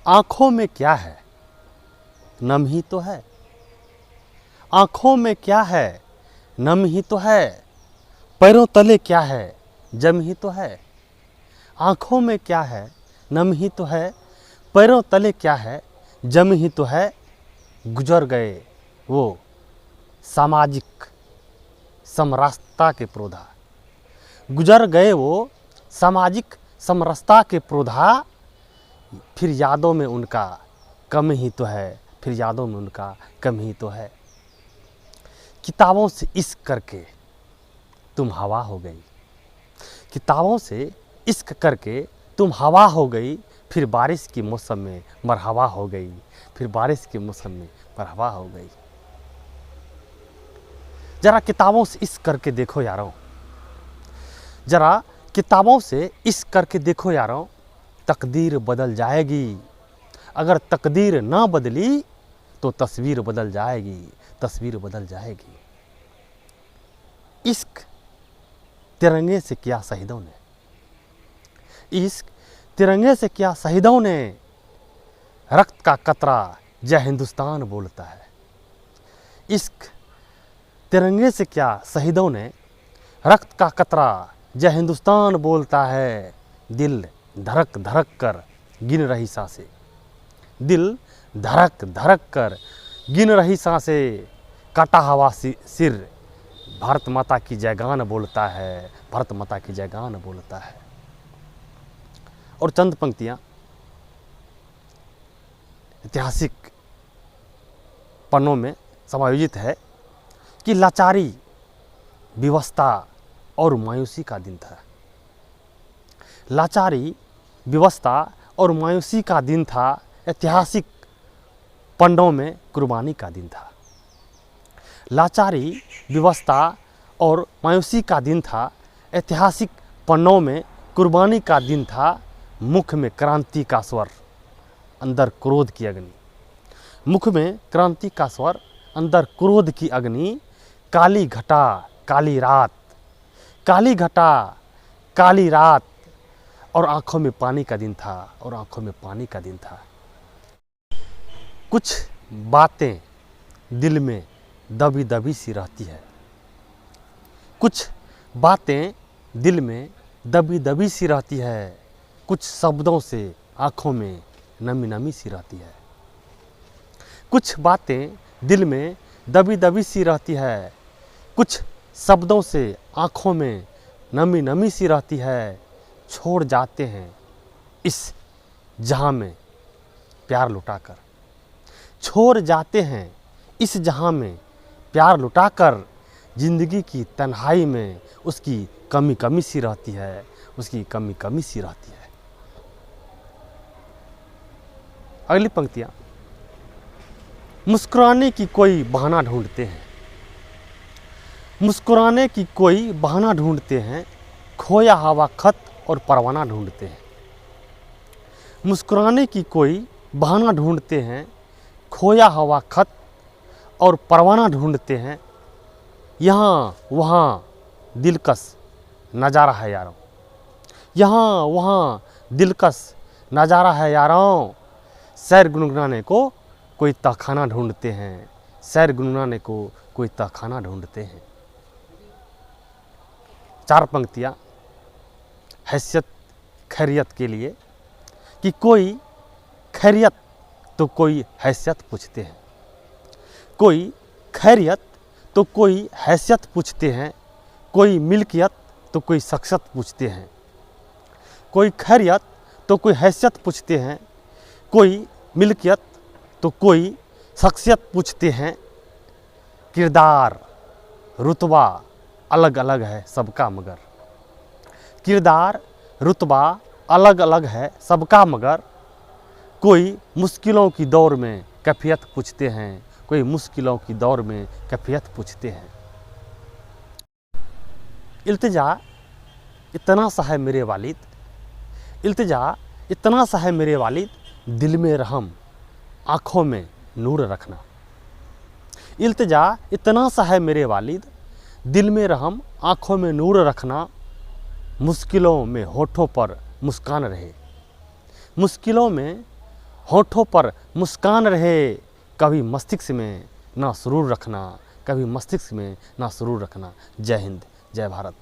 आँखों में क्या है, नम ही तो है। आँखों में क्या है, नम ही तो है। पैरों तले क्या है, जम ही तो है। आँखों में क्या है, नम ही तो है। पैरों तले क्या है, जम ही तो है। गुजर गए वो सामाजिक समरसता के प्रोधा। गुजर गए वो सामाजिक समरसता के प्रोधा। फिर यादों में उनका कम ही तो है, फिर यादों में उनका कम ही तो है। किताबों से इश्क करके तुम हवा हो गई। किताबों से इश्क करके तुम हवा हो गई। फिर बारिश के मौसम में मरहवा हो गई। फिर बारिश के मौसम में मरहवा हो गई। जरा किताबों से इश्क करके देखो यारों, जरा किताबों से इश्क करके देखो यारों। तकदीर बदल जाएगी। अगर तकदीर ना बदली तो तस्वीर बदल जाएगी, तस्वीर बदल जाएगी। इश्क तिरंगे से किया शहीदों ने, इश्क तिरंगे से किया शहीदों ने। रक्त का कतरा जय हिंदुस्तान बोलता है। इश्क तिरंगे से क्या शहीदों ने, रक्त का कतरा जय हिंदुस्तान बोलता है। दिल धड़क धड़क कर गिन रही सांसें, दिल धड़क धड़क कर गिन रही सांसें। काटा हवा सिर भारत माता की जयगान बोलता है, भारत माता की जयगान बोलता है। और चंद पंक्तियाँ ऐतिहासिक पन्नों में समायोजित है कि लाचारी, विवशता और मायूसी का दिन था। लाचारी, विवशता और मायूसी का दिन था। ऐतिहासिक पन्नों में कुर्बानी का दिन था। लाचारी, विवशता और मायूसी का दिन था। ऐतिहासिक पन्नों में कुर्बानी का दिन था। मुख में क्रांति का स्वर, अंदर क्रोध की अग्नि। मुख में क्रांति का स्वर, अंदर क्रोध की अग्नि। काली घटा काली रात, काली घटा काली रात। और आंखों में पानी का दिन था, और आंखों में पानी का दिन था। कुछ बातें दिल में दबी दबी सी रहती है। कुछ बातें दिल में दबी दबी सी रहती है। कुछ शब्दों से आंखों में नमी नमी सी रहती है। कुछ बातें दिल में दबी दबी सी रहती है। कुछ शब्दों से आंखों में नमी नमी सी रहती है। छोड़ जाते हैं इस जहां में प्यार लुटाकर, छोड़ जाते हैं इस जहां में प्यार लुटाकर। जिंदगी की तन्हाई में उसकी कमी कमी सी रहती है, उसकी कमी कमी सी रहती है। अगली पंक्तियां, मुस्कुराने की कोई बहाना ढूंढते हैं। मुस्कुराने की कोई बहाना ढूंढते हैं। खोया हवा खत और परवाना ढूंढते हैं। मुस्कुराने की कोई बहाना ढूंढते हैं। खोया हवा खत और परवाना ढूंढते हैं। यहाँ वहाँ दिलकश नज़ारा है यारों, यहाँ वहाँ दिलकश नज़ारा है यारों। सैर गुनगुनाने को कोई तहखाना ढूंढते हैं। सैर गुनगुनाने को कोई तहखाना ढूंढते हैं। चार पंक्तियाँ हैसियत खैरियत के लिए कि कोई खैरियत तो कोई हैसियत पूछते हैं। कोई खैरियत तो कोई हैसियत पूछते हैं। कोई मिल्कियत तो कोई शख्सियत पूछते हैं। कोई खैरियत तो कोई हैसियत पूछते हैं। कोई मिल्कियत तो कोई शख्सियत पूछते हैं। किरदार रुतबा अलग अलग है सबका मगर, किरदार रुतबा अलग अलग है सबका मगर। कोई मुश्किलों की दौर में कैफियत पूछते हैं। कोई मुश्किलों की दौर में कैफियत पूछते हैं। इल्तिजा इतना सा है मेरे वालिद, इल्तिजा इतना सा है मेरे वालिद। दिल में रहम आँखों में नूर रखना। इल्तिजा इतना सा है मेरे वालिद, दिल में रहम आँखों में नूर रखना। मुश्किलों में होठों पर मुस्कान रहे, मुश्किलों में होठों पर मुस्कान रहे, कभी मस्तिष्क में ना सुरूर रखना, कभी मस्तिष्क में ना सुरूर रखना। जय हिंद, जय भारत।